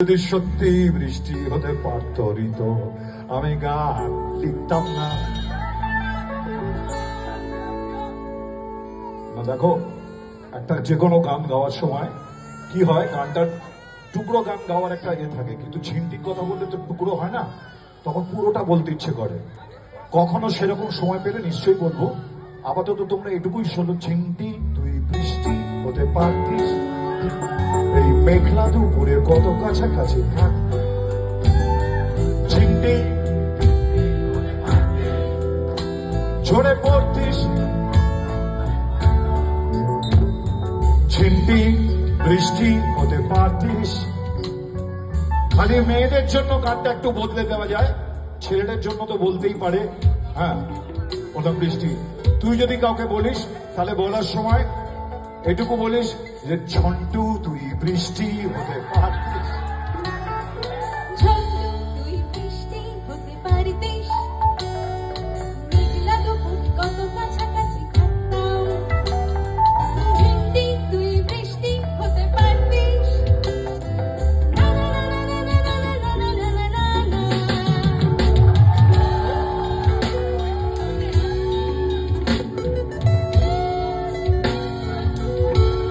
যদি সত্যি বৃষ্টি হতে পারত ঋতু, আমি গান লিখতাম না। দেখো, একটা যে কোনো গান গাওয়ার সময় কি হয়, গানটার টুকরো গান গাওয়ার একটা থাকে, কিন্তু ঝিন্টির কথা বললে তো টুকরো হয় না, তখন পুরোটা বলতে ইচ্ছে করে। কখনো সেরকম সময় পেলে নিশ্চয়ই বলবো। আপাতত তোমরা এটুকুই শোনো, ঝিন্টি তুই বৃষ্টি হতে পারতিস, এই মেঘলা দুপুরের কত কাছাকাছি থাক। ঝিন্টি ঝরে পড়তিস, ঝিন্টি বৃষ্টি হতে পারতিস। খালি মেয়েদের জন্য গানটা একটু বদলে দেওয়া যায়, ছেলেদের জন্য তো বলতেই পারে। হ্যাঁ, ওটা বৃষ্টি। তুই যদি কাউকে বলিস, তাহলে বলার সময় এটুকু বলিস যে ঝন্টু তুই বৃষ্টি হতে পারতিস।